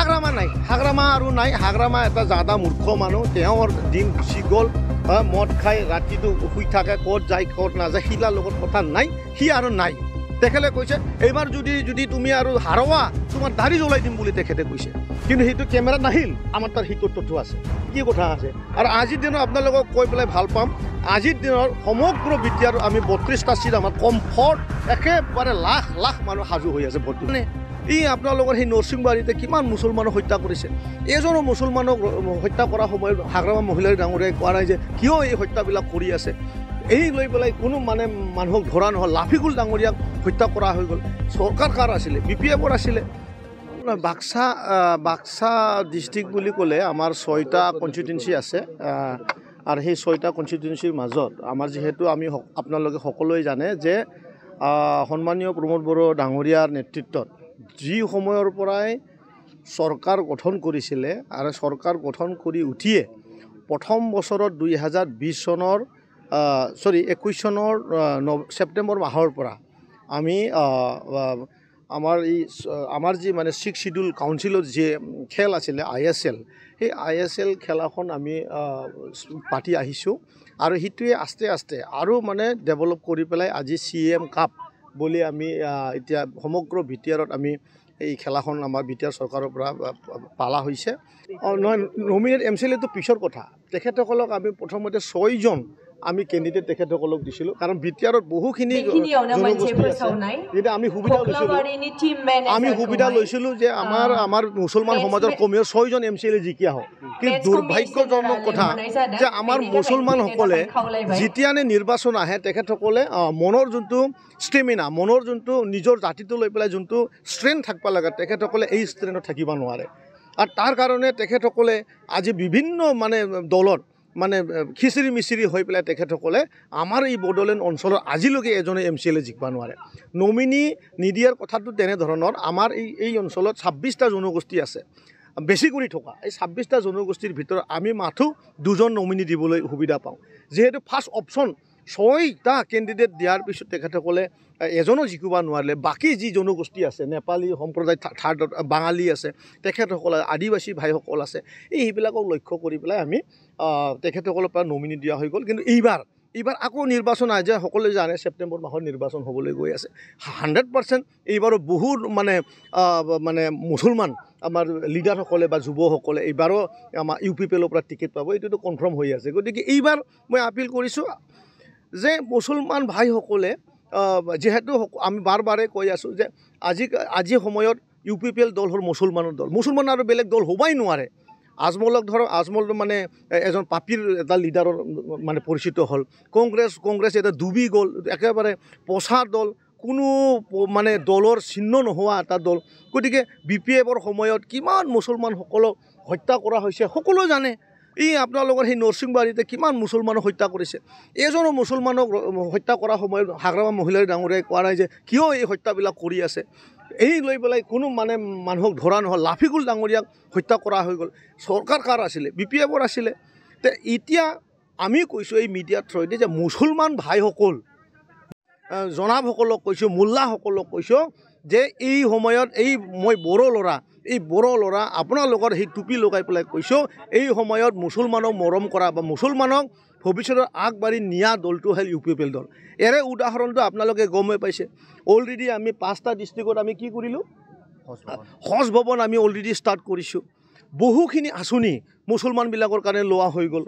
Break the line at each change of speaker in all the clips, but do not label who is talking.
হাগ্ৰামা নাই, হাগ্ৰামা আৰু নাই। হাগ্ৰামা এটা জাদা মূৰ্খ মানুহ, তেওঁৰ দিন গুচি গ'ল, মদ খাই ৰাতিটো শুই থাকে, ক'ত যায় ক'ত নাযায়, শিলাৰ লগত কথা নাই, সি আৰু নাই। তেখেতে কৈছে এইবাৰ যদি তুমি আৰু হাৰোৱা তোমাৰ দাড়ি জ্বলাই দিম বুলি তেখেতে কৈছে, কিন্তু সেইটো কেমেৰাত নাহিল। আমাৰ তাৰ সেইটো তথ্য আছে, কি কথা আছে। আৰু আজিৰ দিনত আপোনালোকক কৈ পেলাই ভাল পাম, আজিৰ দিনৰ সমগ্ৰ বিদ্যাৰ আমি 32টা চিট আমাৰ কমফৰ্ট একেবাৰে লাখ লাখ মানুহ সাজু হৈ আছে ভৰ্তি। ই আপোনালোকৰ সেই নৰসিংবাৰীতে কিমান মুছলমানক হত্যা কৰিছে। এজনো মুছলমানক হত্যা কৰাৰ সময়ত হাগ্ৰামা মহিলাৰ ডাঙৰীয়াই কোৱা নাই যে কিয় এই হত্যাবিলাক কৰি আছে। এই লৈ পেলাই কোনো মানুহক ধৰা নহ'ল। লাফিকুল ডাঙৰীয়াক হত্যা কৰা হৈ গ'ল। চৰকাৰ কাৰ আছিলে? BPFৰ আছিলে। বাক্সা ডিষ্ট্ৰিক্ট বুলি ক'লে আমাৰ 6টা কনষ্টিটুৱেঞ্চি আছে, আৰু সেই 6টা কনষ্টিটুৱেঞ্চিৰ মাজত আমাৰ যিহেতু আমি আপোনালোকে সকলোৱে জানে যে সন্মানীয় প্ৰমোদ বড়ো ডাঙৰীয়াৰ নেতৃত্বত যি সময়ৰ পৰাই চৰকাৰ গঠন কৰিছিলে, আৰু চৰকাৰ গঠন কৰি উঠিয়ে প্ৰথম বছৰত 2021 চনৰ ছেপ্টেম্বৰ মাহৰ পৰা আমি আমাৰ যি 6 শিডিউল কাউন্সিলৰ যি খেল আছিলে ISL, সেই ISL খেলাখন আমি পাতি আহিছোঁ, আৰু সেইটোৱে আস্তে আস্তে আৰু ডেভেলপ কৰি পেলাই আজি CM কাপ বুলি আমি এতিয়া সমগ্ৰ BTRত আমি এই খেলাখন আমাৰ BTR চৰকাৰৰ পৰা পালা হৈছে। নহয়, নমিনেট MCLAটো পিছৰ কথা। তেখেতসকলক আমি প্ৰথমতে 6জন আমি কেণ্ডিডেট তেখেতসকলক দিছিলোঁ, কাৰণ BTRত বহুখিনি জনগোষ্ঠী আছে। যেতিয়া আমি সুবিধা লৈছিলোঁ যে আমাৰ মুছলমান সমাজৰ কমেও 6জন MCLA জিকি আহক। কিন্তু দুৰ্ভাগ্যজনক কথা যে আমাৰ মুছলমানসকলে যেতিয়ানে নিৰ্বাচন আহে, তেখেতসকলে মনৰ যোনটো ষ্টেমিনা, মনৰ যোনটো নিজৰ জাতিটো লৈ পেলাই যোনটো ষ্ট্ৰেংথ থাকিব লাগে, তেখেতসকলে এই ষ্ট্ৰেংথত থাকিব নোৱাৰে। আৰু তাৰ কাৰণে তেখেতসকলে আজি বিভিন্ন দলত খিচিৰি মিচিৰি হৈ পেলাই তেখেতসকলে আমাৰ এই বড়োলেণ্ড অঞ্চলৰ আজিলৈকে এজনে MCLA জিকিব নোৱাৰে। নমিনী নিদিয়াৰ কথাটো তেনেধৰণৰ, আমাৰ এই অঞ্চলত 26টা জনগোষ্ঠী আছে বেছি কৰি থকা। এই 26টা জনগোষ্ঠীৰ ভিতৰত আমি মাথো 2জন নমিনী দিবলৈ সুবিধা পাওঁ। যিহেতু ফাৰ্ষ্ট অপশ্যন 6টা কেণ্ডিডেট দিয়াৰ পিছত তেখেতসকলে এজনো জিকিব নোৱাৰিলে, বাকী যি জনগোষ্ঠী আছে, নেপালী সম্প্ৰদায়, থাৰ্ডত বাঙালী আছে, তেখেতসকল আদিবাসী ভাইসকল আছে, এইবিলাকক লক্ষ্য কৰি পেলাই আমি তেখেতসকলৰ পৰা নমিনী দিয়া হৈ গ'ল। কিন্তু এইবাৰ আকৌ নিৰ্বাচন আহে, যে সকলোৱে জানে ছেপ্টেম্বৰ মাহত নিৰ্বাচন হ'বলৈ গৈ আছে। 100% এইবাৰো বহুত মুছলমান আমাৰ লিডাৰসকলে বা যুৱসকলে এইবাৰো আমাৰ UPPLৰ পৰা টিকেট পাব, এইটোতো কনফাৰ্ম হৈ আছে। গতিকে এইবাৰ মই আপিল কৰিছোঁ যে মুছলমান ভাইসকলে, যিহেতু আমি বাৰে কৈ আছোঁ যে আজি সময়ত UPPL দল হ'ল মুছলমানৰ দল। মুছলমান আৰু বেলেগ দল হ'বই নোৱাৰে। আজমলক ধৰক, আজমল এজন পাপীৰ এটা লিডাৰৰ পৰিচিত হ'ল। কংগ্ৰেছ এটা ডুবি গ'ল, একেবাৰে পচা দল, কোনো দলৰ চিহ্ন নোহোৱা এটা দল। গতিকে BPFৰ সময়ত কিমান মুছলমানসকলক হত্যা কৰা হৈছে সকলোৱে জানে। আপোনালোকৰ সেই নৰসিংবাৰীতে কিমান মুছলমানক হত্যা কৰিছে। এজনো মুছলমানক হত্যা কৰাৰ সময়ত হাগ্ৰামা মহিলাৰ ডাঙৰীয়াই কোৱা নাই যে কিয় এই হত্যাবিলাক কৰি আছে। এই লৈ পেলাই কোনো মানুহক ধৰা নহ'ল। লাফিকুল ডাঙৰীয়াক হত্যা কৰা হৈ গ'ল। চৰকাৰ কাৰ আছিলে? BPFৰ আছিলে। এতিয়া আমি কৈছোঁ এই মিডিয়াৰ থ্ৰুৱেদি যে মুছলমান ভাইসকল, জনাবসকলক কৈছোঁ, মোল্লাসকলক কৈছোঁ যে এই সময়ত মই বড়ো ল'ৰা আপোনালোকৰ সেই টুপি লগাই পেলাই কৈছোঁ, এই সময়ত মুছলমানক মৰম কৰা বা মুছলমানক ভৱিষ্যতৰ আগবাঢ়ি নিয়া দলটো হ'ল UPPL দল। ইয়াৰে উদাহৰণটো আপোনালোকে গমেই পাইছে। অলৰেডি আমি 5টা ডিষ্ট্ৰিক্টত আমি কি কৰিলোঁ, হজ ভৱন আমি অলৰেডি ষ্টাৰ্ট কৰিছোঁ। বহুখিনি আঁচনি মুছলমানবিলাকৰ কাৰণে লোৱা হৈ গ'ল।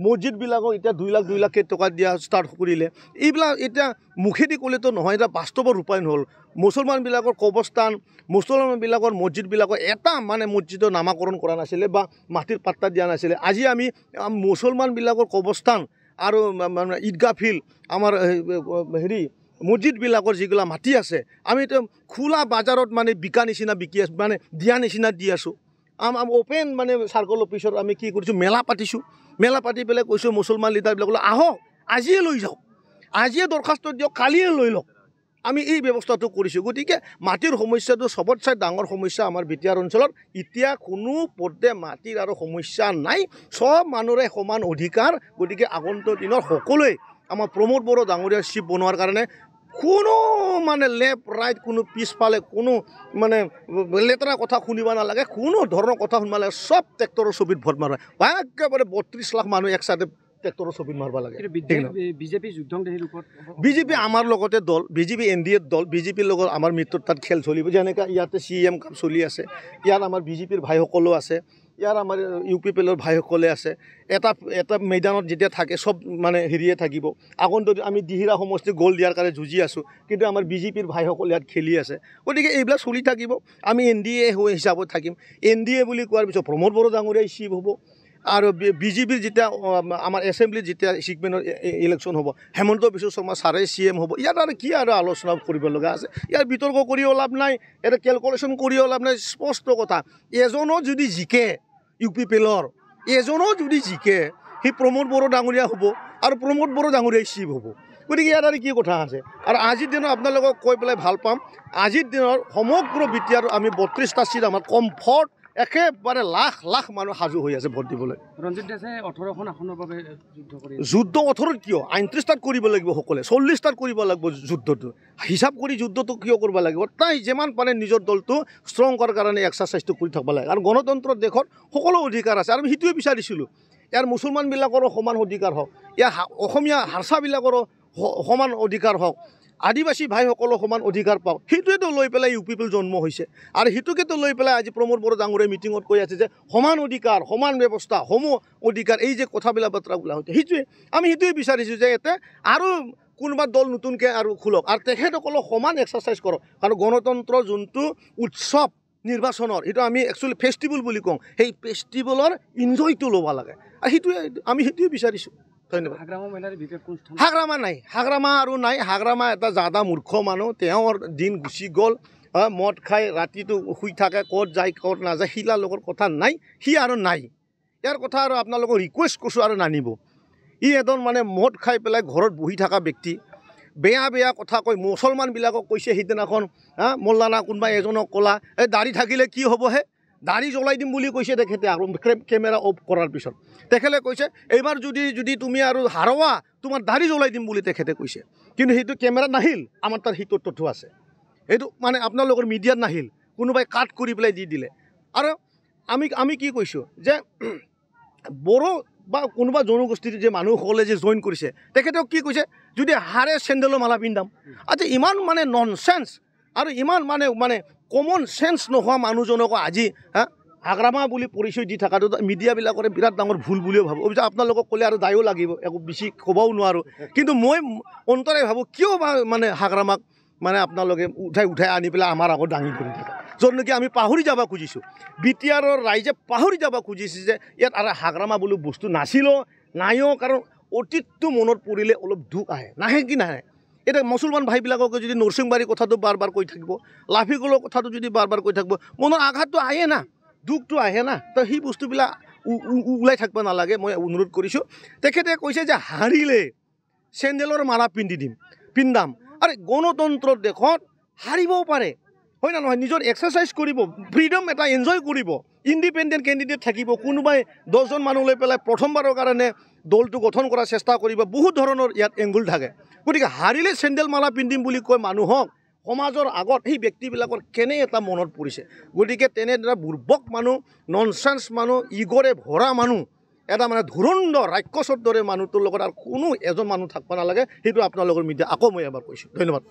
মছজিদবিলাকক এতিয়া 2 লাখ টকা দিয়া ষ্টাৰ্ট কৰিলে। এইবিলাক এতিয়া মুখেদি ক'লেতো নহয়, এটা বাস্তৱৰ ৰূপায়ণ হ'ল। মুছলমানবিলাকৰ কবৰস্থান, মুছলমানবিলাকৰ মছজিদবিলাকৰ এটা মছজিদৰ নামাকৰণ কৰা নাছিলে বা মাটিৰ পাত্তা দিয়া নাছিলে। আজি আমি মুছলমানবিলাকৰ কবৰস্থান আৰু ঈদগাহ ফিল্ড, আমাৰ মছজিদবিলাকৰ যিগিলা মাটি আছে, আমি এতিয়া খোলা বাজাৰত বিকা নিচিনা বিকি আছোঁ, দিয়া নিচিনা দি আছোঁ। অপেন চাৰ্কল অফিচত আমি কি কৰিছোঁ, মেলা পাতিছোঁ। মেলা পাতি পেলাই কৈছোঁ মুছলমান লিডাৰবিলাকলৈ আহক, আজিয়ে লৈ যাওক, আজিয়ে দৰখাস্ত দিয়ক, কালিয়ে লৈ লওক। আমি এই ব্যৱস্থাটো কৰিছোঁ। গতিকে মাটিৰ সমস্যাটো চবতচাই ডাঙৰ সমস্যা আমাৰ BTR অঞ্চলত। এতিয়া কোনো পদে মাটিৰ আৰু সমস্যা নাই, চব মানুহৰে সমান অধিকাৰ। গতিকে আগন্তুক দিনত সকলোৱে আমাৰ প্ৰমোদ বড়ো ডাঙৰীয়াৰ চিফ বনোৱাৰ কাৰণে কোনো মানে লেফট ৰাইট কোনো পিছফালে কোনো মানে লেতেৰা কথা শুনিব নালাগে, কোনো ধৰণৰ কথা শুনিব নালাগে, চব ট্ৰেক্টৰৰ ছবিত ভোট মাৰিব। একেবাৰে 32 লাখ মানুহ একসাথে ট্ৰেক্টৰৰ ছবিত মাৰিব লাগে। বিজেপি আমাৰ লগতে দল, বিজেপি NDA দল, বিজেপিৰ লগত আমাৰ মৃত্যুৰ তাত খেল চলিব। যেনেকৈ ইয়াতে CM কাপ চলি আছে, ইয়াত আমাৰ বিজেপিৰ ভাইসকলো আছে, ইয়াৰ আমাৰ UPPLৰ ভাইসকলে আছে। এটা মৈদানত যেতিয়া থাকে চব মানে হেৰিয়ে থাকিব। আগন্তুক আমি দিহিৰা সমষ্টি গ'ল দিয়াৰ কাৰণে যুঁজি আছোঁ, কিন্তু আমাৰ বিজেপিৰ ভাইসকল ইয়াত খেলি আছে। গতিকে এইবিলাক চলি থাকিব। আমি NDA হিচাপত থাকিম। NDA বুলি কোৱাৰ পিছত প্ৰমোদ বড়ো ডাঙৰীয়া চিফ হ'ব, আৰু বিজেপিৰ যেতিয়া আমাৰ এছেম্বলিত যেতিয়া ছিগমেণ্টৰ ইলেকশ্যন হ'ব, হেমন্ত বিশ্ব শৰ্মা ছাৰে CM হ'ব। ইয়াত আৰু কি আৰু আলোচনা কৰিব লগা আছে? ইয়াৰ বিতৰ্ক কৰিও লাভ নাই, এটা কেলকুলেশ্যন কৰিও লাভ নাই। স্পষ্ট কথা, এজনো যদি জিকে UPPLৰ, এজনো যদি জিকে সি প্ৰমোদ বড়ো ডাঙৰীয়া হ'ব, আৰু প্ৰমোদ বড়ো ডাঙৰীয়াই চিফ হ'ব। গতিকে ইয়াত আৰু কি কথা আছে? আৰু আজিৰ দিনত আপোনালোকক কৈ পেলাই ভাল পাম, আজিৰ দিনৰ সমগ্ৰ বিটিআৰ আমি 32টা চিট আমাৰ কমফৰ্ট, একেবাৰে লাখ লাখ মানুহ সাজু হৈ আছে ভোট দিবলৈ।
ৰঞ্জিত দাসে 18খন আসনৰ বাবে যুদ্ধ কৰি
যুদ্ধ 18 কিয়? 39টাত কৰিব লাগিব সকলে, 40টাত কৰিব লাগিব যুদ্ধটো। হিচাপ কৰি যুদ্ধটো কিয় কৰিব লাগিব? তাই যিমান পাৰে নিজৰ দলটো ষ্ট্ৰং কৰাৰ কাৰণে এক্সাৰচাইজটো কৰি থাকিব লাগে। আৰু গণতন্ত্ৰ দেশত সকলো অধিকাৰ আছে, আৰু সেইটোৱে বিচাৰিছিলোঁ। ইয়াৰ মুছলমানবিলাকৰো সমান অধিকাৰ হওক, ইয়াৰ অসমীয়া হাৰচাবিলাকৰো সমান অধিকাৰ হওক, আদিবাসী ভাইসকলৰ সমান অধিকাৰ পাওক। সেইটোৱেতো লৈ পেলাই UPPL জন্ম হৈছে, আৰু সেইটোকেতো লৈ পেলাই আজি প্ৰমোদ বড়ো ডাঙৰীয়াই মিটিঙত কৈ আছে যে সমান অধিকাৰ, সমান ব্যৱস্থা, সম অধিকাৰ, এই যে কথাবিলাক বাৰ্তা ওলা হৈছে, সেইটোৱে আমি সেইটোৱে বিচাৰিছোঁ যে ইয়াতে আৰু কোনোবা দল নতুনকৈ আৰু খোলক, আৰু তেখেতসকলক সমান এক্সাৰচাইজ কৰক। কাৰণ গণতন্ত্ৰৰ যোনটো উৎসৱ নিৰ্বাচনৰ, সেইটো আমি একচুৱেলি ফেষ্টিভেল বুলি কওঁ, সেই ফেষ্টিভেলৰ ইনজয়টো ল'ব লাগে, আৰু সেইটোৱে আমি সেইটোৱে বিচাৰিছোঁ। ধন্যবাদ। হাগ্ৰামা নাই, হাগ্ৰামা আৰু নাই। হাগ্ৰামা এটা জাদা মূৰ্খ মানুহ, তেওঁৰ দিন গুচি গ'ল, মদ খাই ৰাতিটো শুই থাকে, ক'ত যায় ক'ত নাযায়, শিলাৰ লগত কথা নাই, সি আৰু নাই। ইয়াৰ কথা আৰু আপোনালোকক ৰিকুৱেষ্ট কৰিছোঁ আৰু নানিব। ই এজন মানে মদ খাই পেলাই ঘৰত বহি থকা ব্যক্তি, বেয়া বেয়া কথা কৈ মুছলমানবিলাকক কৈছে। সিদিনাখন মৌলানা কোনোবা এজনক ক'লা, এই দাড়ি থাকিলে কি হ'বহে, দাড়ি জ্বলাই দিম বুলি কৈছে তেখেতে। আৰু কেমেৰা অফ কৰাৰ পিছত তেখেতে কৈছে, এইবাৰ যদি তুমি আৰু হাৰোৱা তোমাৰ দাড়ি জ্বলাই দিম বুলি তেখেতে কৈছে। কিন্তু সেইটো কেমেৰাত নাহিল, আমাৰ তাত সেইটো তথ্য আছে। এইটো মানে আপোনালোকৰ মিডিয়াত নাহিল, কোনোবাই কাট কৰি পেলাই দি দিলে। আৰু আমি কি কৈছোঁ যে বড়ো বা কোনোবা জনগোষ্ঠীৰ যে মানুহসকলে যে জইন কৰিছে, তেখেতক কি কৈছে, যদি হাৰে চেণ্ডেলৰ মালা পিন্ধাম। আচ্ছা, ইমান মানে ননচেন্স আৰু ইমান মানে কমন চেন্স নোহোৱা মানুহজনক আজি হাগ্ৰামা বুলি পৰিচয় দি থকাটো মিডিয়াবিলাকৰে বিৰাট ডাঙৰ ভুল বুলিও ভাবোঁ। অৱশ্যে আপোনালোকক ক'লে আৰু দায়ো লাগিব, একো বেছি ক'বও নোৱাৰোঁ। কিন্তু মই অন্তৰে ভাবোঁ, কিয় বা মানে হাগ্ৰামাক মানে আপোনালোকে উঠাই আনি পেলাই আমাৰ আগত দাঙি ধৰি থাকে, য'ত নেকি আমি পাহৰি যাব খুজিছোঁ। বিটিআৰৰ ৰাইজে পাহৰি যাব খুজিছে যে ইয়াত আৰু হাগ্ৰামা বুলি বস্তু নাছিলো, নাইও। কাৰণ অতীতটো মনত পৰিলে অলপ দুখ আহে, নাহে কি নাহে? এতিয়া মুছলমান ভাইবিলাককে যদি নৰসিংবাৰীৰ কথাটো বাৰ বাৰ কৈ থাকিব, লাফিগলৰ কথাটো যদি বাৰ বাৰ কৈ থাকিব, মনৰ আঘাতটো আহে না, দুখটো আহে না। তো সেই বস্তুবিলাক ওলাই থাকিব নালাগে, মই অনুৰোধ কৰিছোঁ। তেখেতে কৈছে যে হাৰিলে চেণ্ডেলৰ মালা পিন্ধাম। আৰু গণতন্ত্ৰ দেশত হাৰিবও পাৰে, হয় না নহয়? নিজৰ এক্সাৰচাইজ কৰিব, ফ্ৰীডম এটা এনজয় কৰিব, ইণ্ডিপেণ্ডেণ্ট কেণ্ডিডেট থাকিব। কোনোবাই 10জন মানুহ লৈ পেলাই প্ৰথমবাৰৰ কাৰণে দলটো গঠন কৰাৰ চেষ্টা কৰিব। বহুত ধৰণৰ ইয়াত এংগুল থাকে। গতিকে হাৰিলে চেণ্ডেল মালা পিন্ধিম বুলি কৈ মানুহক সমাজৰ আগত সেই ব্যক্তিবিলাকৰ কেনে এটা মনত পৰিছে। গতিকে তেনেদৰে বুৰ্বক মানুহ, ননচেন্স মানুহ, ইগৰে ভৰা মানুহ, এটা মানে ধুৰন্ধৰ ৰাক্ষসৰ দৰে মানুহটোৰ লগত আৰু কোনো এজন মানুহ থাকিব নালাগে। সেইটো আপোনালোকৰ মিডিয়া আকৌ মই এবাৰ কৈছোঁ। ধন্যবাদ।